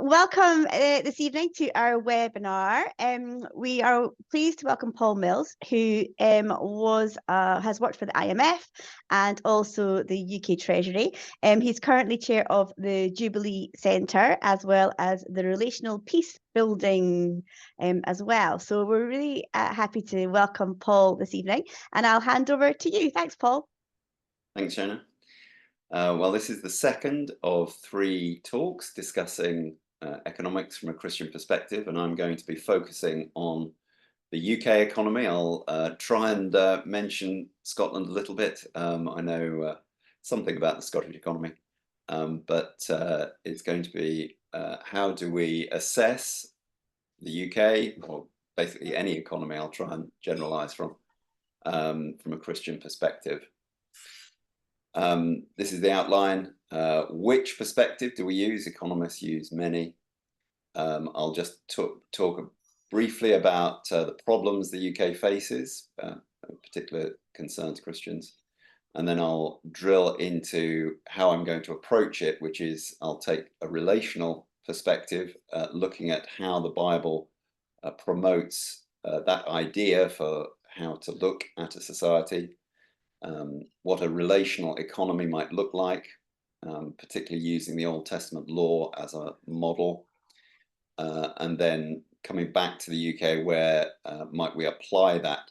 welcome this evening to our webinar. We are pleased to welcome Paul Mills, who has worked for the IMF and also the UK Treasury. He's currently chair of the Jubilee Centre, as well as the Relational Peace Building as well. So we're really happy to welcome Paul this evening, and I'll hand over to you. Thanks, Paul. Thanks, Shona. Well, this is the second of 3 talks discussing economics from a Christian perspective, and I'm going to be focusing on the UK economy. I'll try and mention Scotland a little bit. I know something about the Scottish economy, but it's going to be how do we assess the UK, or basically any economy. I'll try and generalise from a Christian perspective. This is the outline. Which perspective do we use? Economists use many. I'll just talk briefly about the problems the UK faces, particular concern to Christians, and then I'll drill into how I'm going to approach it, which is I'll take a relational perspective, looking at how the Bible promotes that idea for how to look at a society. What a relational economy might look like, particularly using the Old Testament law as a model, and then coming back to the UK, where might we apply that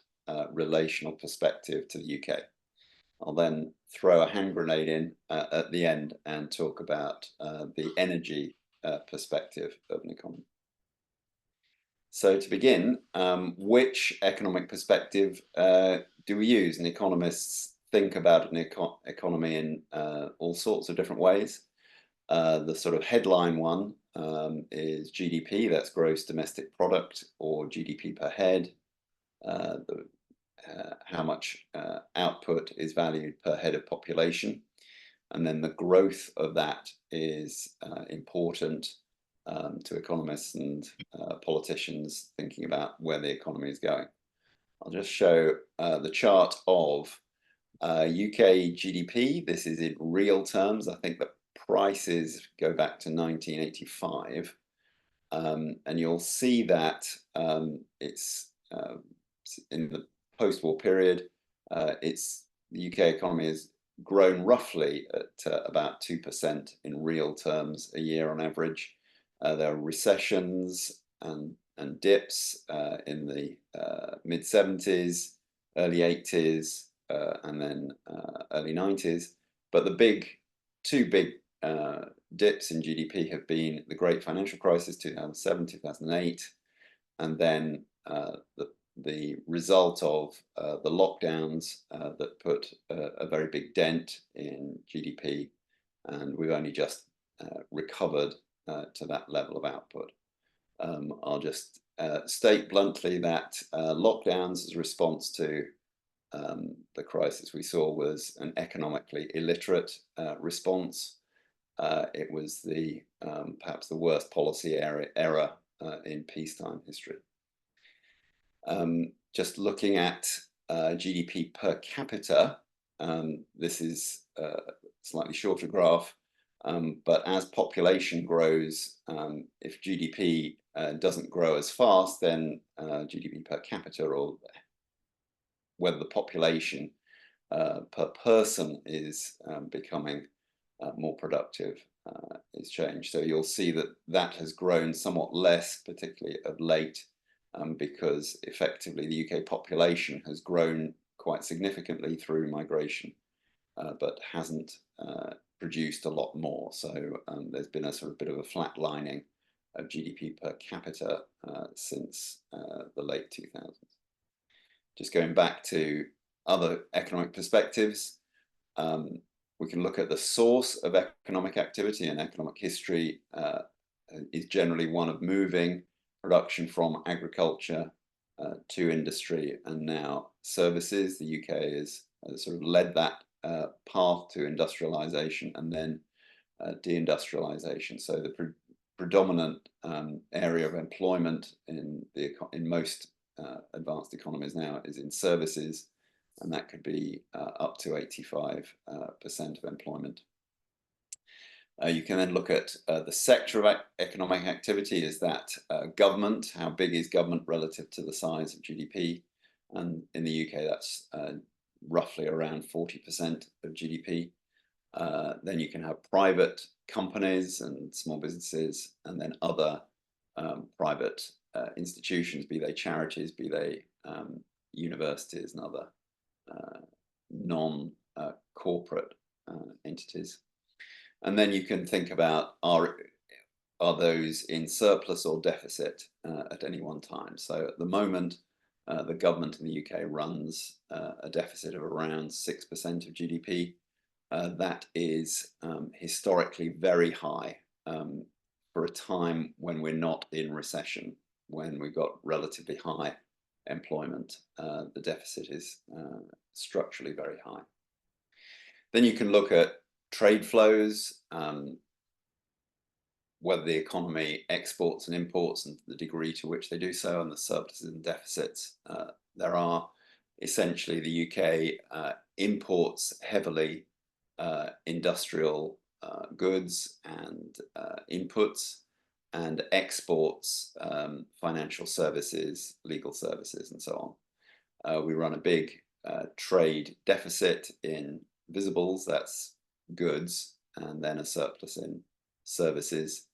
relational perspective to the UK. I'll then throw a hand grenade in at the end and talk about the energy perspective of an economy. So to begin, which economic perspective do we use? And economists think about an economy in all sorts of different ways. The sort of headline one is GDP, that's gross domestic product, or GDP per head. How much output is valued per head of population. And then the growth of that is important to economists and politicians thinking about where the economy is going. I'll just show the chart of UK GDP. This is in real terms. I think the prices go back to 1985. And you'll see that it's in the post-war period, the UK economy has grown roughly at about 2% in real terms a year on average. There are recessions and dips in the mid-70s, early 80s, and then early 90s. But the two big dips in GDP have been the Great Financial Crisis, 2007, 2008, and then the result of the lockdowns that put a very big dent in GDP, and we've only just recovered to that level of output. I'll just state bluntly that lockdowns as a response to the crisis we saw was an economically illiterate response. It was perhaps the worst policy error in peacetime history. Just looking at GDP per capita, this is a slightly shorter graph. But as population grows, if GDP doesn't grow as fast, then GDP per capita, or whether the population per person is becoming more productive, is changed. So you'll see that has grown somewhat less, particularly of late, because effectively the UK population has grown quite significantly through migration, but hasn't produced a lot more. So there's been a sort of bit of a flatlining of GDP per capita since the late 2000s. Just going back to other economic perspectives, we can look at the source of economic activity, and economic history is generally one of moving production from agriculture to industry and now services. The UK has sort of led that path to industrialization and then deindustrialization. So the predominant area of employment in most advanced economies now is in services, and that could be up to 85% of employment. You can then look at the sector of economic activity. Is that government? How big is government relative to the size of GDP? And in the UK, that's roughly around 40% of GDP. Then you can have private companies and small businesses, and then other private institutions, be they charities, be they universities and other non-corporate entities. And then you can think about, are those in surplus or deficit at any one time? So at the moment, the government in the UK runs a deficit of around 6% of GDP. That is historically very high for a time when we're not in recession, when we've got relatively high employment. The deficit is structurally very high. Then you can look at trade flows, whether the economy exports and imports and the degree to which they do so, and the surpluses and deficits there are. Essentially, the UK imports heavily industrial goods and inputs, and exports financial services, legal services, and so on. We run a big trade deficit in visibles, that's goods, and then a surplus in services.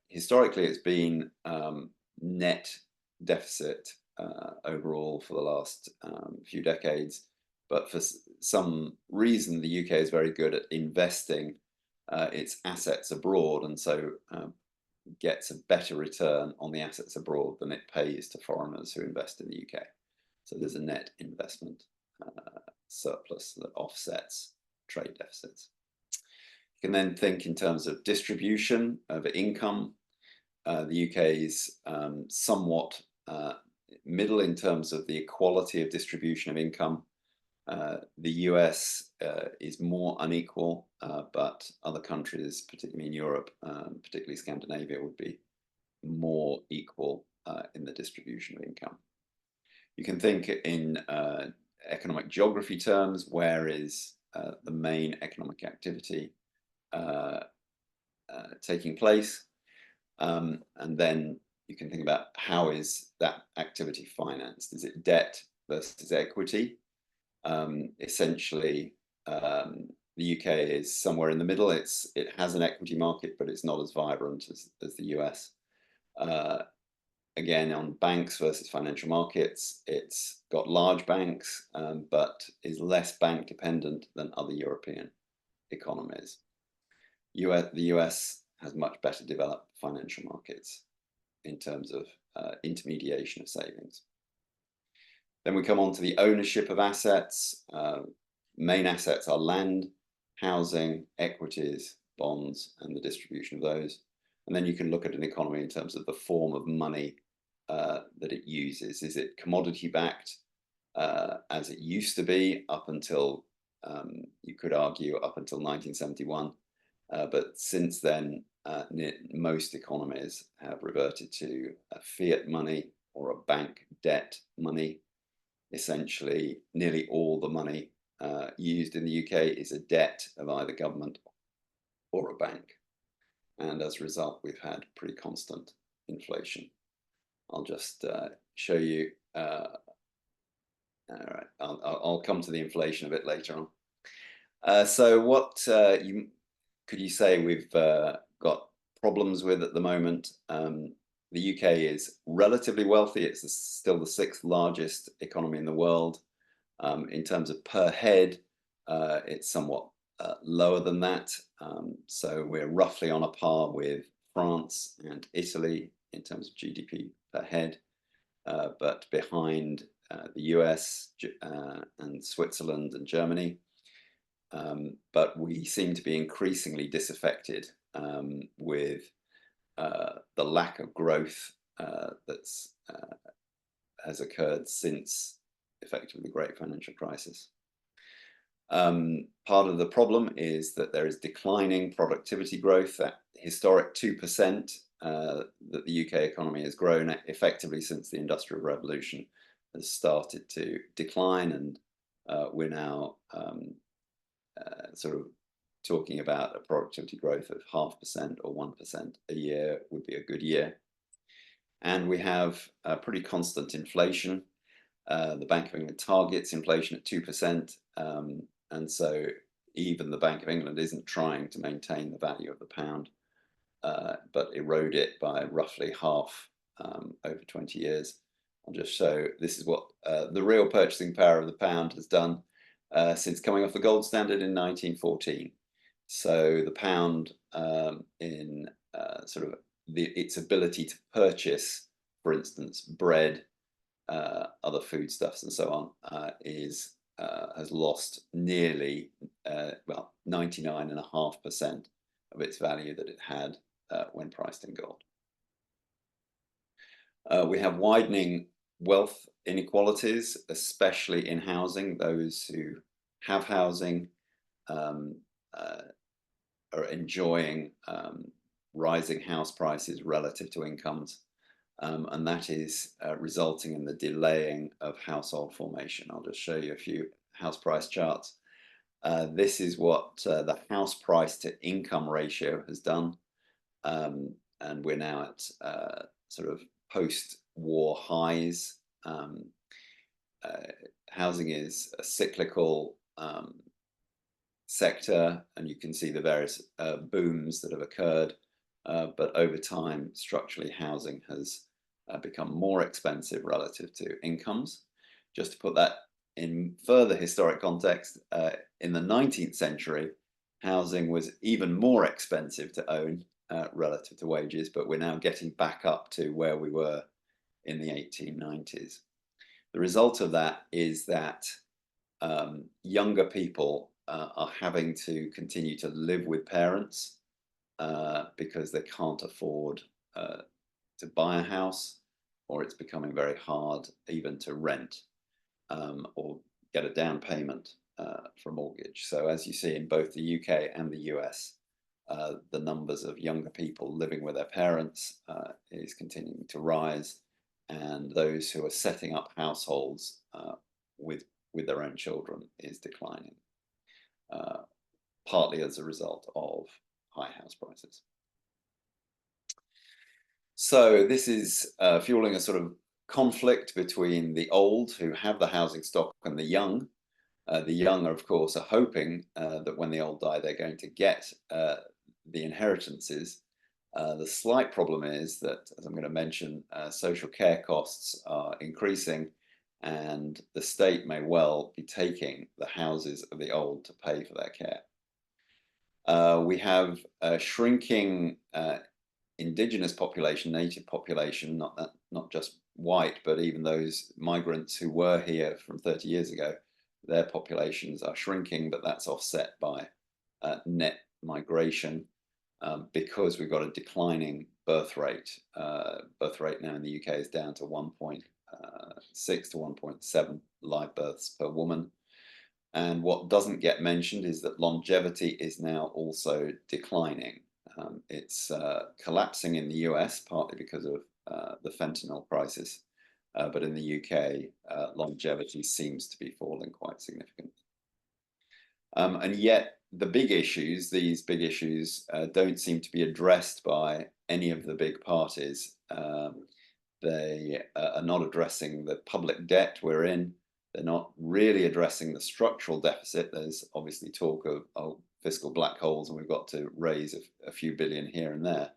Historically, it's been net deficit overall for the last few decades, but for some reason the UK is very good at investing its assets abroad, and so gets a better return on the assets abroad than it pays to foreigners who invest in the UK. So there's a net investment surplus that offsets trade deficits. You can then think in terms of distribution of income. The UK is somewhat middle in terms of the equality of distribution of income. The US is more unequal, but other countries, particularly in Europe, particularly Scandinavia, would be more equal in the distribution of income. You can think in economic geography terms. Where is the main economic activity taking place? And then you can think about, how is that activity financed? Is it debt versus equity? Essentially, the UK is somewhere in the middle. It has an equity market, but it's not as vibrant as the US. Again, on banks versus financial markets, it's got large banks, but is less bank dependent than other European economies. The US has much better developed financial markets in terms of intermediation of savings. Then we come on to the ownership of assets. Main assets are land, housing, equities, bonds, and the distribution of those. And then you can look at an economy in terms of the form of money that it uses. Is it commodity backed, as it used to be up until, you could argue, up until 1971? But since then, most economies have reverted to a fiat money or a bank debt money. Essentially, nearly all the money used in the UK is a debt of either government or a bank. And as a result, we've had pretty constant inflation. I'll just show you. All right, I'll come to the inflation a bit later on. So what could you say we've got problems with at the moment? The UK is relatively wealthy. It's still the 6th largest economy in the world. In terms of per head, it's somewhat lower than that. So we're roughly on a par with France and Italy in terms of GDP per head, but behind the US and Switzerland and Germany. But we seem to be increasingly disaffected with the lack of growth that's has occurred since effectively the Great Financial Crisis. Part of the problem is that there is declining productivity growth. That historic 2% that the UK economy has grown effectively since the Industrial Revolution has started to decline, and we're now sort of talking about a productivity growth of 0.5% or 1% a year would be a good year. And we have pretty constant inflation. The Bank of England targets inflation at 2%, and so even the Bank of England isn't trying to maintain the value of the pound, but erode it by roughly half over 20 years. I'll just show this is what the real purchasing power of the pound has done since coming off the gold standard in 1914. So the pound in sort of its ability to purchase, for instance, bread, other foodstuffs and so on, has lost nearly 99.5% of its value that it had when priced in gold. We have widening wealth inequalities, especially in housing. Those who have housing are enjoying rising house prices relative to incomes, and that is resulting in the delaying of household formation. I'll just show you a few house price charts. This is what the house price to income ratio has done, and we're now at sort of post-war highs. Housing is a cyclical sector, and you can see the various booms that have occurred, but over time, structurally, housing has become more expensive relative to incomes. Just to put that in further historic context, in the 19th century, housing was even more expensive to own relative to wages, but we're now getting back up to where we were in the 1890s. The result of that is that younger people are having to continue to live with parents because they can't afford to buy a house, or it's becoming very hard even to rent or get a down payment for a mortgage. So as you see in both the UK and the US, the numbers of younger people living with their parents is continuing to rise, and those who are setting up households with their own children is declining, partly as a result of high house prices. So this is fueling a sort of conflict between the old, who have the housing stock, and the young. The young, of course, are hoping that when the old die, they're going to get the inheritances. The slight problem is that, as I'm going to mention, social care costs are increasing, and the state may well be taking the houses of the old to pay for their care. We have a shrinking indigenous population, native population, not just white, but even those migrants who were here from 30 years ago. Their populations are shrinking, but that's offset by net migration because we've got a declining birth rate. Birth rate now in the UK is down to 1.6 to 1.7 live births per woman. And what doesn't get mentioned is that longevity is now also declining. It's collapsing in the US, partly because of the fentanyl crisis. But in the UK, longevity seems to be falling quite significantly. And yet, the big issues, these big issues, don't seem to be addressed by any of the big parties. They are not addressing the public debt we're in. They're not really addressing the structural deficit. There's obviously talk of fiscal black holes, and we've got to raise a few billion here and there.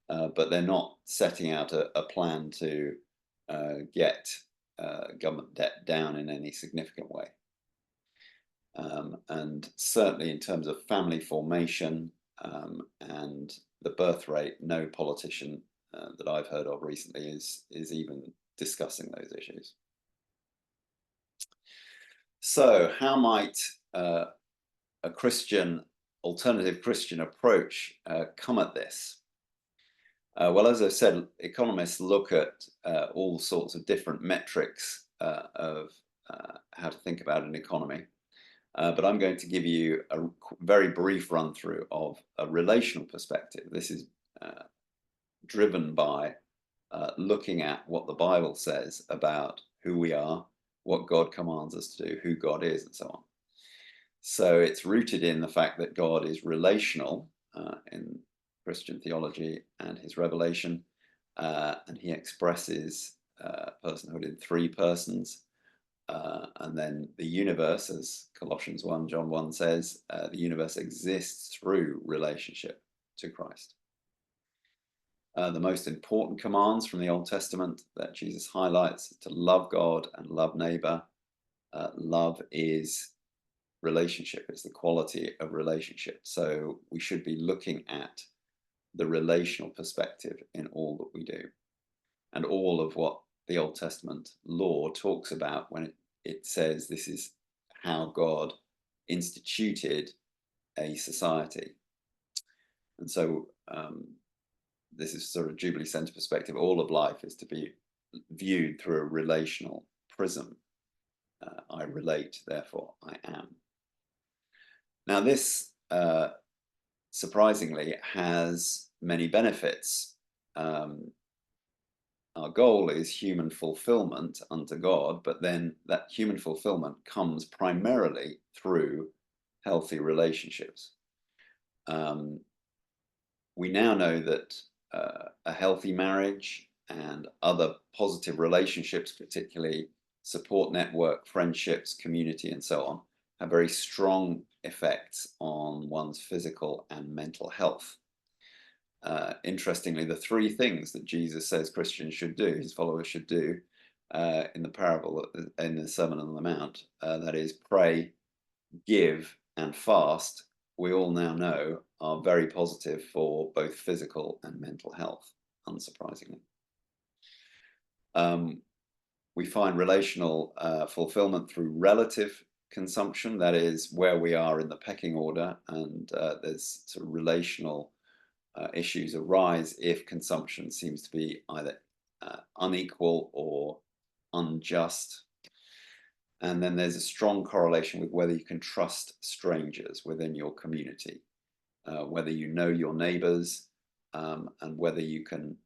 But they're not setting out a plan to get government debt down in any significant way. And certainly in terms of family formation and the birth rate, no politician that I've heard of recently is even discussing those issues. So how might a alternative Christian approach come at this? Well, as I said, economists look at all sorts of different metrics of how to think about an economy. But I'm going to give you a very brief run through of a relational perspective. This is driven by looking at what the Bible says about who we are, what God commands us to do, who God is, and so on. So it's rooted in the fact that God is relational in Christian theology and his revelation, and he expresses personhood in three persons. And then the universe, as Colossians 1, John 1 says, the universe exists through relationship to Christ. The most important commands from the Old Testament that Jesus highlights to love God and love neighbor. Love is relationship, it's the quality of relationship. So we should be looking at the relational perspective in all that we do. And all of what the Old Testament law talks about when it says this is how God instituted a society. And so this is sort of Jubilee Centre perspective. All of life is to be viewed through a relational prism. I relate, therefore I am. Now this, surprisingly, has many benefits. Our goal is human fulfillment unto God, but then that human fulfillment comes primarily through healthy relationships. We now know that a healthy marriage and other positive relationships, particularly support network, friendships, community, and so on, have very strong effects on one's physical and mental health. Interestingly, the three things that Jesus says Christians should do, his followers should do, in the parable, in the Sermon on the Mount, that is pray, give, and fast, we all now know are very positive for both physical and mental health, unsurprisingly. We find relational fulfillment through relative consumption, that is where we are in the pecking order, and there's sort of relational issues arise if consumption seems to be either unequal or unjust. And then there's a strong correlation with whether you can trust strangers within your community, whether you know your neighbors, and whether you can,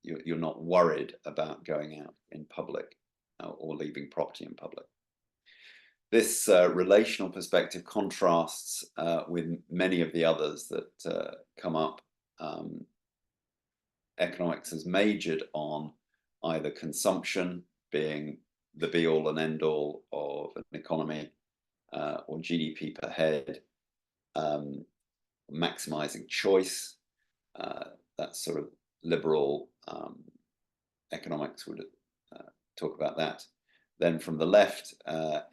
you're not worried about going out in public or leaving property in public. This relational perspective contrasts with many of the others that come up. Economics has majored on either consumption being the be-all and end-all of an economy, or GDP per head, maximizing choice. That sort of liberal economics would talk about that. Then from the left,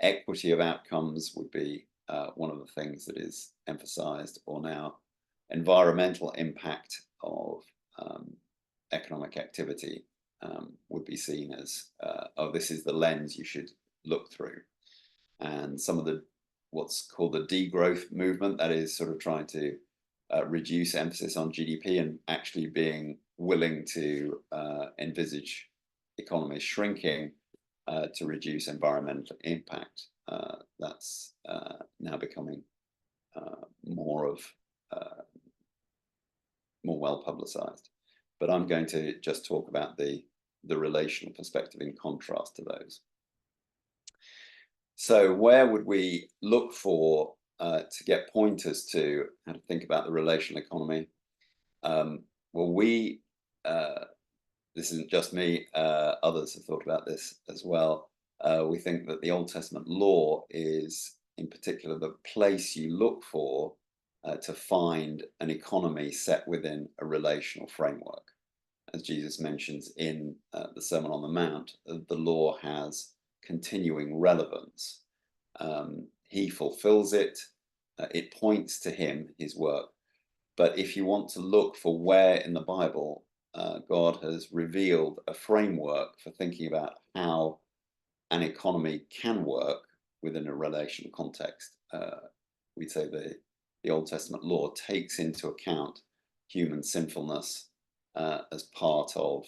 equity of outcomes would be one of the things that is emphasized, or now environmental impact of economic activity would be seen as, oh, this is the lens you should look through. And some of the what's called the degrowth movement, that is sort of trying to reduce emphasis on GDP and actually being willing to envisage economies shrinking to reduce environmental impact. That's now becoming more well publicized. But I'm going to just talk about the relational perspective in contrast to those. So where would we look for to get pointers to how to think about the relational economy? Well, this isn't just me, others have thought about this as well. We think that the Old Testament law is, in particular, the place you look for to find an economy set within a relational framework. As Jesus mentions in the Sermon on the Mount, the law has continuing relevance. He fulfills it, it points to him, his work. But if you want to look for where in the Bible God has revealed a framework for thinking about how an economy can work within a relational context, we'd say the Old Testament law takes into account human sinfulness as part of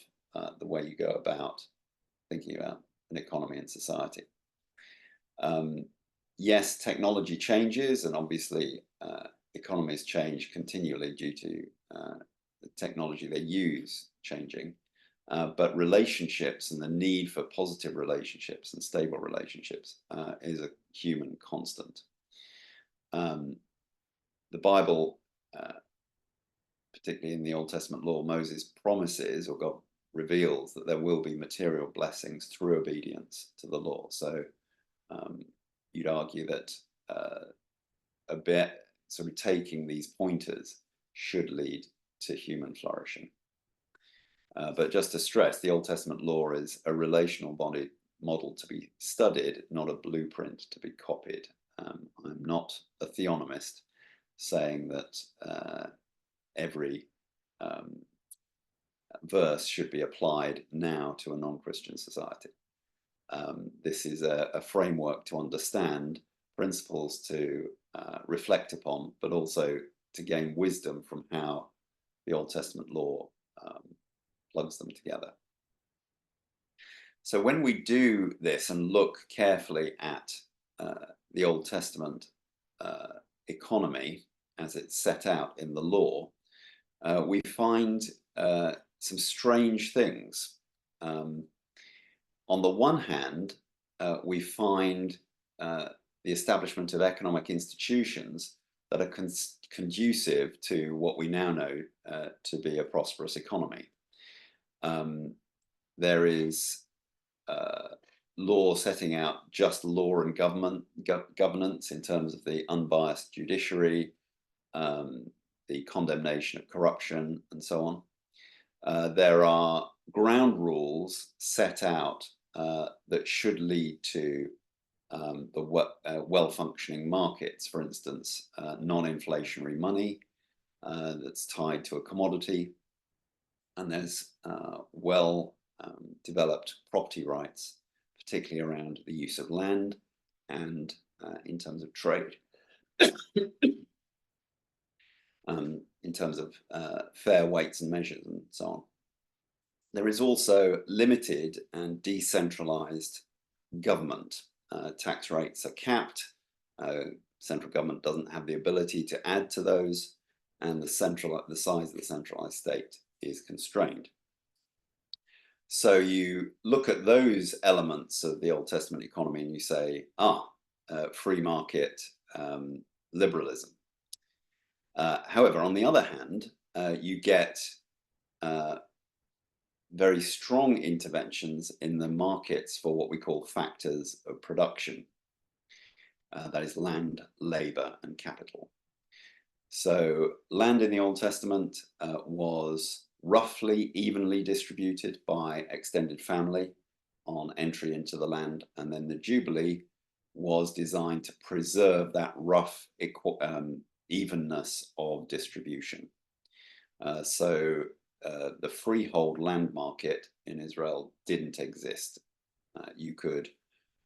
the way you go about thinking about an economy and society. Yes, technology changes, and obviously economies change continually due to the technology they use changing, but relationships and the need for positive relationships and stable relationships is a human constant. the Bible, particularly in the Old Testament law, Moses promises, or God reveals, that there will be material blessings through obedience to the law. So you'd argue that a bit sort of taking these pointers should lead to human flourishing. But just to stress, the Old Testament law is a relational model to be studied, not a blueprint to be copied. I'm not a theonomist saying that every verse should be applied now to a non-Christian society. This is a framework to understand, principles to reflect upon, but also to gain wisdom from how the Old Testament law plugs them together. So when we do this and look carefully at the Old Testament economy as it's set out in the law, we find some strange things. On the one hand, we find the establishment of economic institutions that are conducive to what we now know to be a prosperous economy. There is law setting out just law and governance in terms of the unbiased judiciary, the condemnation of corruption, and so on. There are ground rules set out that should lead to the well-functioning markets. For instance, non-inflationary money that's tied to a commodity, and there's developed property rights, particularly around the use of land and in terms of trade. In terms of fair weights and measures and so on. There is also limited and decentralized government. Tax rates are capped. Central government doesn't have the ability to add to those, and the size of the centralized state is constrained. So you look at those elements of the Old Testament economy and you say, free market liberalism. However, on the other hand, you get very strong interventions in the markets for what we call factors of production. That is land, labor, and capital. So land in the Old Testament was roughly evenly distributed by extended family on entry into the land, and then the Jubilee was designed to preserve that rough evenness of distribution. So the freehold land market in Israel didn't exist. You could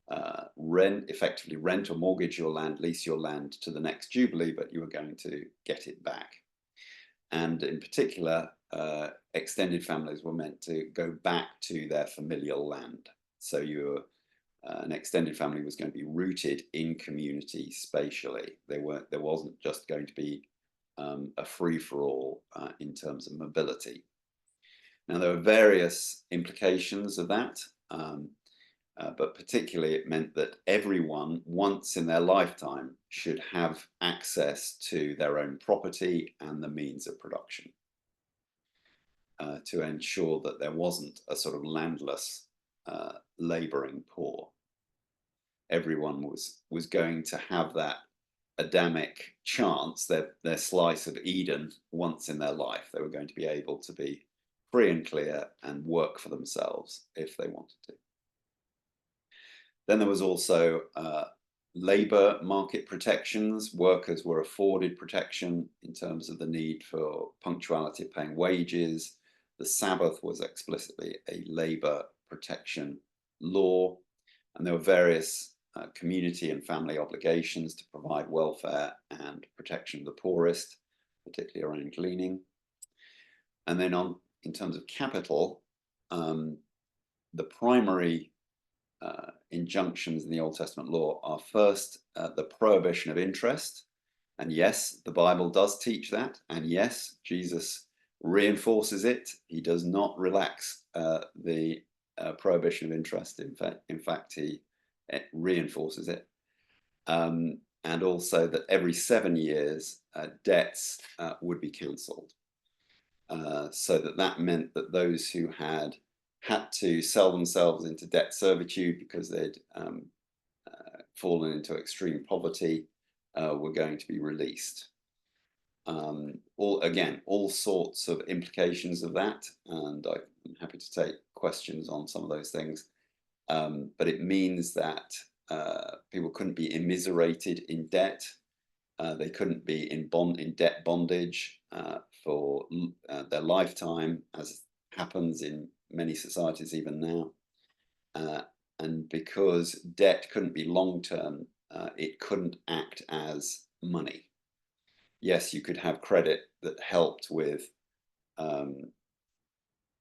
effectively rent or mortgage your land, lease your land to the next Jubilee, but you were going to get it back. And in particular, extended families were meant to go back to their familial land. So an extended family was going to be rooted in community spatially. There wasn't just going to be a free-for-all in terms of mobility. Now, there are various implications of that, but particularly it meant that everyone, once in their lifetime, should have access to their own property and the means of production to ensure that there wasn't a sort of landless, labouring poor. Everyone was going to have that Adamic chance, their slice of Eden once in their life. They were going to be able to be free and clear and work for themselves if they wanted to. Then there was also labour market protections. Workers were afforded protection in terms of the need for punctuality of paying wages. The Sabbath was explicitly a labour protection law, and there were various community and family obligations to provide welfare and protection of the poorest, particularly around gleaning. And then in terms of capital, the primary injunctions in the Old Testament law are first the prohibition of interest. And yes, the Bible does teach that. And yes, Jesus reinforces it. He does not relax the prohibition of interest. In fact, he reinforces it. and also that every 7 years debts would be cancelled. So that meant that those who had to sell themselves into debt servitude because they'd fallen into extreme poverty were going to be released. All sorts of implications of that, and I'm happy to take questions on some of those things. But it means that people couldn't be immiserated in debt. They couldn't be in debt bondage for their lifetime, as happens in many societies even now. And because debt couldn't be long-term, it couldn't act as money. Yes, you could have credit that helped with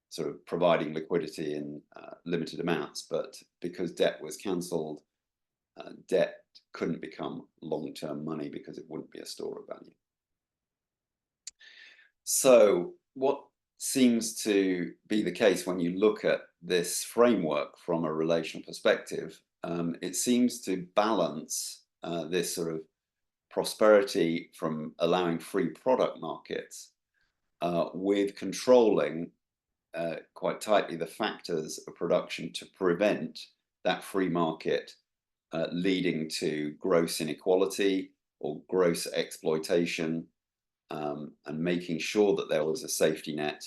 sort of providing liquidity in limited amounts, but because debt was cancelled, debt couldn't become long-term money because it wouldn't be a store of value. So what seems to be the case when you look at this framework from a relational perspective, it seems to balance this sort of prosperity from allowing free product markets with controlling quite tightly the factors of production to prevent that free market leading to gross inequality or gross exploitation, and making sure that there was a safety net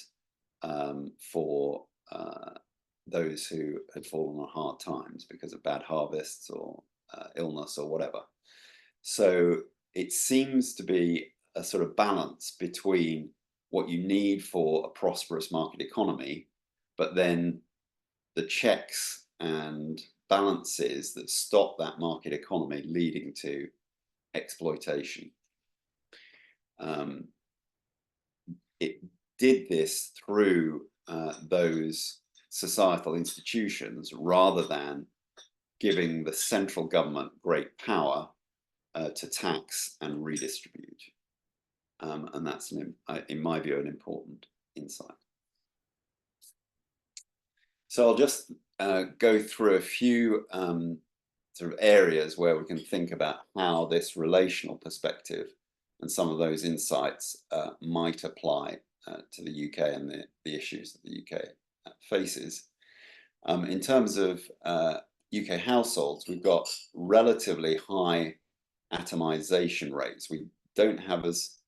for those who had fallen on hard times because of bad harvests or illness or whatever. So it seems to be a sort of balance between what you need for a prosperous market economy, but then the checks and balances that stop that market economy leading to exploitation. It did this through those societal institutions rather than giving the central government great power to tax and redistribute. And that's, in my view, an important insight. So I'll just go through a few sort of areas where we can think about how this relational perspective and some of those insights might apply to the UK and the issues that the UK faces. In terms of UK households, we've got relatively high atomization rates. We don't have as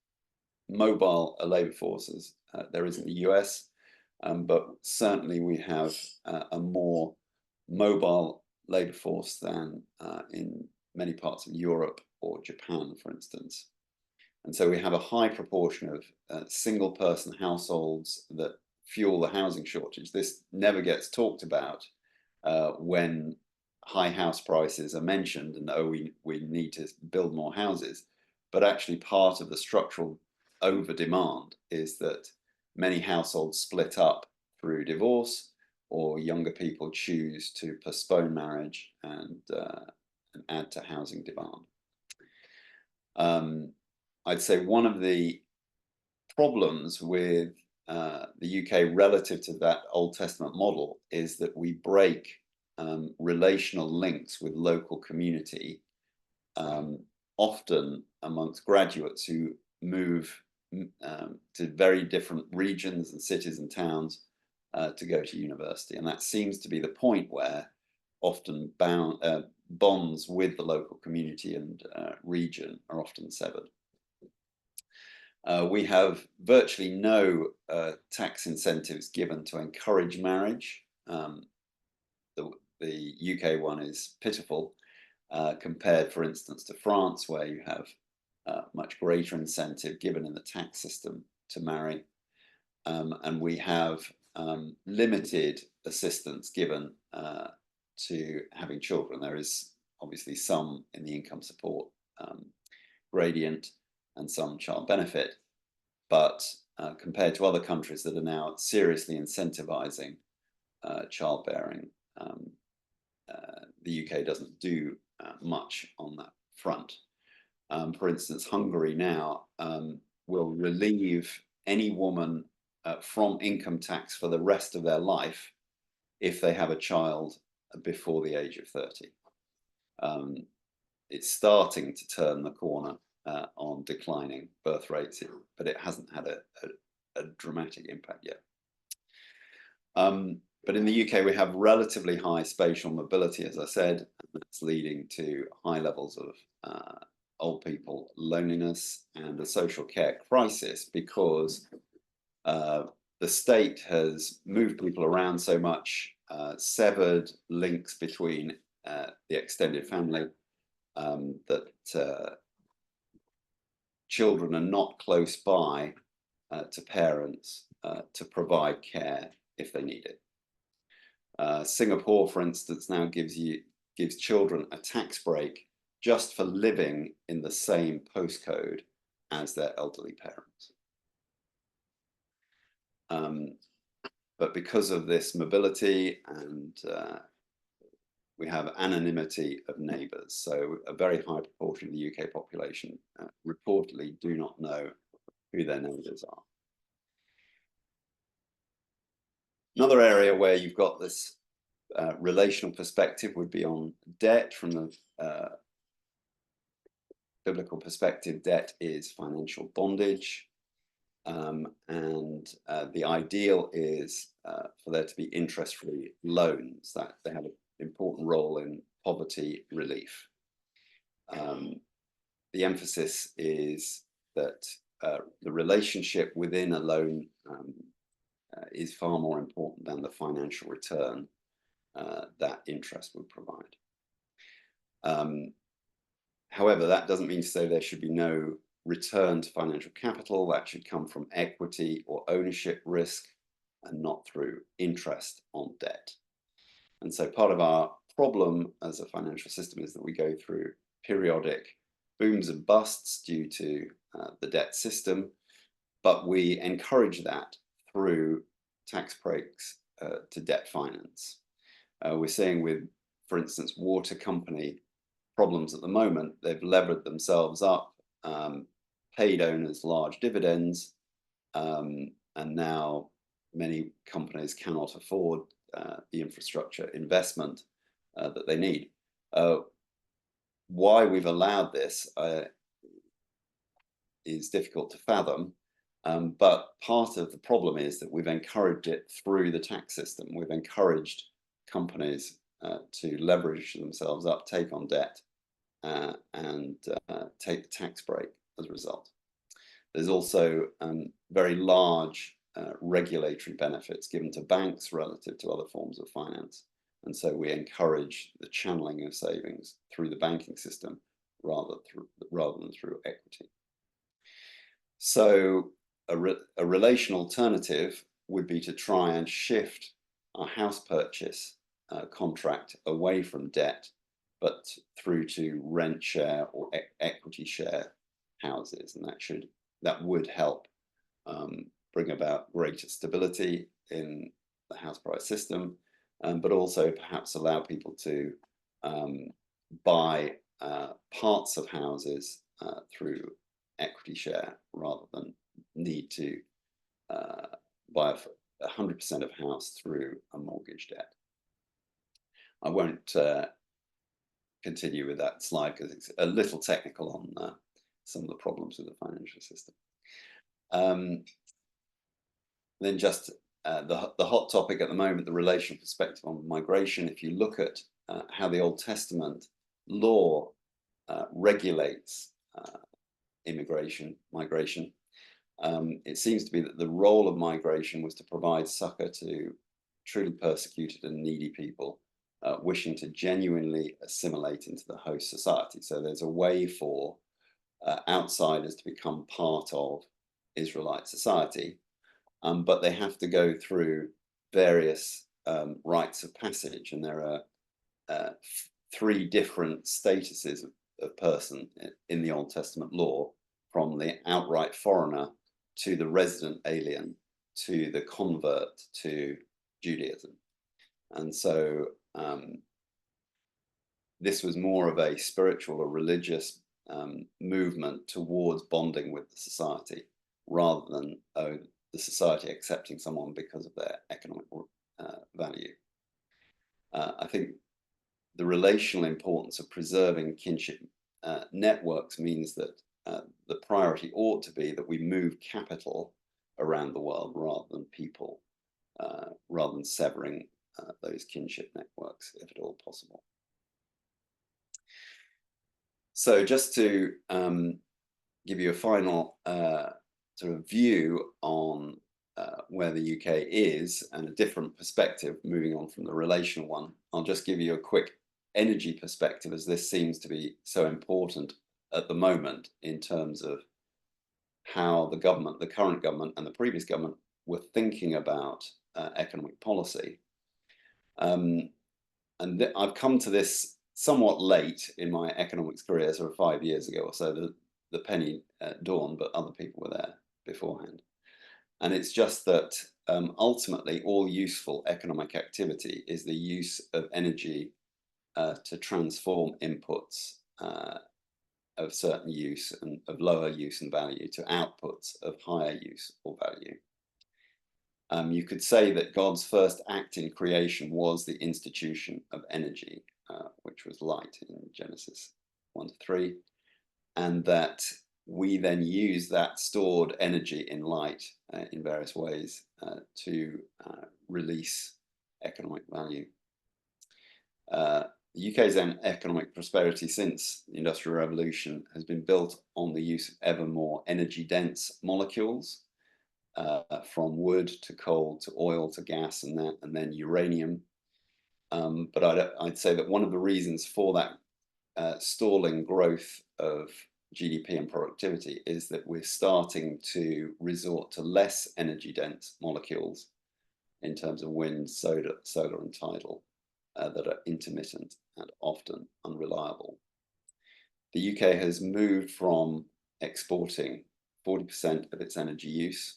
mobile a labour force as there is in the US, but certainly we have a more mobile labour force than in many parts of Europe or Japan, for instance. And so we have a high proportion of single person households that fuel the housing shortage. This never gets talked about when high house prices are mentioned and, oh, we need to build more houses. But actually part of the structural over demand is that many households split up through divorce, or younger people choose to postpone marriage and add to housing demand. I'd say one of the problems with the UK relative to that Old Testament model is that we break relational links with local community, often amongst graduates who move to very different regions and cities and towns to go to university. And that seems to be the point where often bonds with the local community and region are often severed. We have virtually no tax incentives given to encourage marriage. The UK one is pitiful compared, for instance, to France, where you have much greater incentive given in the tax system to marry. And we have limited assistance given to having children. There is obviously some in the income support gradient and some child benefit, but compared to other countries that are now seriously incentivizing childbearing, the UK doesn't do much on that front. For instance, Hungary now will relieve any woman from income tax for the rest of their life if they have a child before the age of 30. it's starting to turn the corner on declining birth rates, but it hasn't had a dramatic impact yet. But in the UK, we have relatively high spatial mobility, as I said, and that's leading to high levels of old people loneliness and a social care crisis, because the state has moved people around so much, severed links between the extended family, that children are not close by to parents to provide care if they need it. Singapore, for instance, now gives children a tax break just for living in the same postcode as their elderly parents. But because of this mobility and we have anonymity of neighbours, so a very high proportion of the UK population reportedly do not know who their neighbours are. Another area where you've got this relational perspective would be on debt. From the biblical perspective, debt is financial bondage. And the ideal is for there to be interest-free loans, that they have an important role in poverty relief. The emphasis is that the relationship within a loan is far more important than the financial return that interest would provide. However, that doesn't mean to say there should be no return to financial capital. That should come from equity or ownership risk and not through interest on debt. And so part of our problem as a financial system is that we go through periodic booms and busts due to the debt system, but we encourage that through tax breaks to debt finance. We're seeing with, for instance, water company problems at the moment. They've levered themselves up, paid owners large dividends, and now many companies cannot afford the infrastructure investment that they need. Why we've allowed this is difficult to fathom, but part of the problem is that we've encouraged it through the tax system. We've encouraged companies to leverage themselves up, take on debt, and take the tax break as a result. There's also very large regulatory benefits given to banks relative to other forms of finance. And so we encourage the channeling of savings through the banking system rather than through equity. So a relation alternative would be to try and shift our house purchase contract away from debt, but through to rent share or equity share houses, and that would help bring about greater stability in the house price system, but also perhaps allow people to buy parts of houses through equity share rather than need to buy 100% of house through a mortgage debt. I won't continue with that slide because it's a little technical on some of the problems with the financial system. Then just the hot topic at the moment, the relational perspective on migration. If you look at how the Old Testament law regulates migration, it seems to be that the role of migration was to provide succor to truly persecuted and needy people wishing to genuinely assimilate into the host society. So there's a way for outsiders to become part of Israelite society, but they have to go through various rites of passage, and there are 3 different statuses of person in the Old Testament law, from the outright foreigner to the resident alien to the convert to Judaism. And so this was more of a spiritual or religious movement towards bonding with the society, rather than the society accepting someone because of their economic value. I think the relational importance of preserving kinship networks means that the priority ought to be that we move capital around the world rather than people, rather than severing those kinship networks, if at all possible. So just to give you a final sort of view on where the UK is and a different perspective, moving on from the relational one, I'll just give you a quick energy perspective, as this seems to be so important at the moment in terms of how the government, the current government and the previous government, were thinking about economic policy. And I've come to this somewhat late in my economics career, sort of 5 years ago or so. The penny dawned, but other people were there beforehand. And it's just that ultimately all useful economic activity is the use of energy to transform inputs of certain use and of lower use and value to outputs of higher use or value. You could say that God's first act in creation was the institution of energy, which was light in Genesis 1-3, and that we then use that stored energy in light in various ways to release economic value. The UK's economic prosperity since the Industrial Revolution has been built on the use of ever more energy-dense molecules, from wood to coal to oil to gas and then uranium. But I'd say that one of the reasons for that stalling growth of GDP and productivity is that we're starting to resort to less energy-dense molecules in terms of wind, solar and tidal that are intermittent and often unreliable. The UK has moved from exporting 40% of its energy use,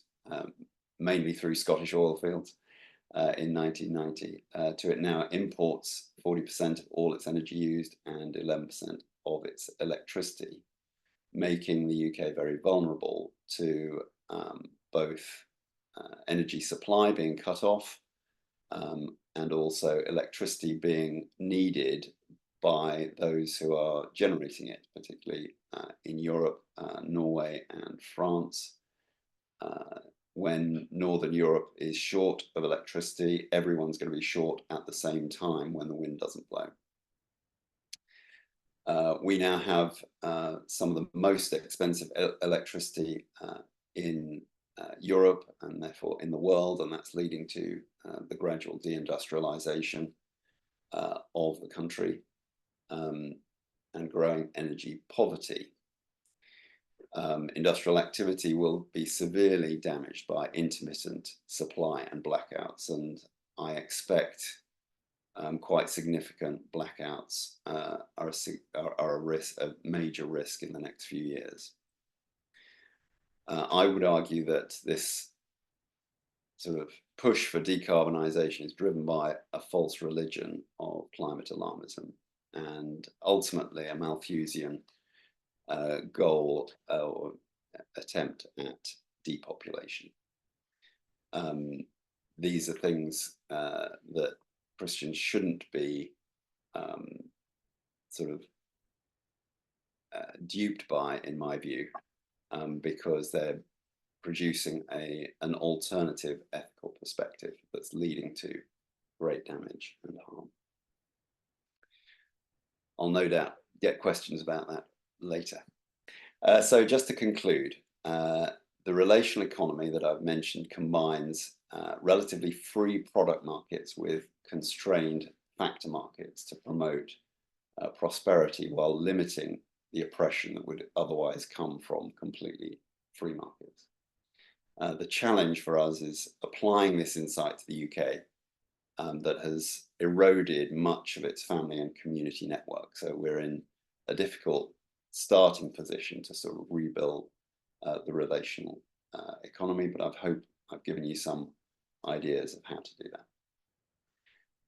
mainly through Scottish oil fields in 1990, to it now imports 40% of all its energy used and 11% of its electricity, making the UK very vulnerable to both energy supply being cut off and also electricity being needed by those who are generating it, particularly in Europe, Norway and France. When Northern Europe is short of electricity, everyone's going to be short at the same time when the wind doesn't blow. We now have some of the most expensive electricity in Europe and therefore in the world, and that's leading to the gradual deindustrialization of the country and growing energy poverty. Industrial activity will be severely damaged by intermittent supply and blackouts, and I expect quite significant blackouts are a major risk in the next few years. I would argue that this sort of push for decarbonisation is driven by a false religion of climate alarmism and ultimately a Malthusian goal or attempt at depopulation. These are things that Christians shouldn't be sort of duped by, in my view, because they're producing an alternative ethical perspective that's leading to great damage and harm. I'll no doubt get questions about that later. So just to conclude, the relational economy that I've mentioned combines relatively free product markets with constrained factor markets to promote prosperity while limiting the oppression that would otherwise come from completely free markets. The challenge for us is applying this insight to the UK that has eroded much of its family and community network. So we're in a difficult starting position to sort of rebuild the relational economy, but I hope I've given you some ideas of how to do that.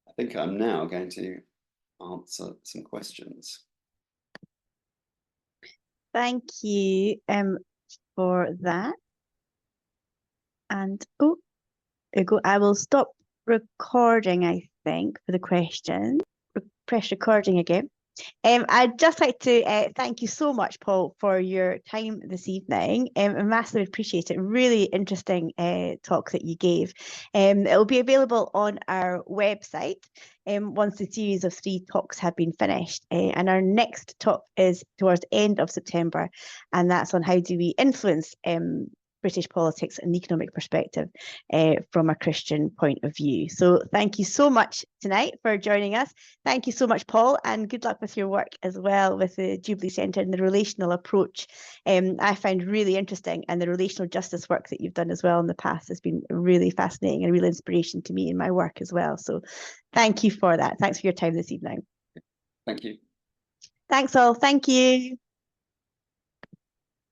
I think I'm now going to answer some questions. Thank you for that. And Ugo, I will stop recording, I think, for the question. Press recording again. I'd just like to thank you so much, Paul, for your time this evening. I massively appreciate it. Really interesting talk that you gave. It'll be available on our website once the series of 3 talks have been finished. And our next talk is towards the end of September, and that's on how do we influence British politics and the economic perspective from a Christian point of view. So thank you so much tonight for joining us. Thank you so much, Paul, and good luck with your work as well with the Jubilee Centre and the relational approach. I find really interesting, and the relational justice work that you've done as well in the past has been really fascinating and a real inspiration to me in my work as well. So thank you for that. Thanks for your time this evening. Thank you. Thanks all. Thank you.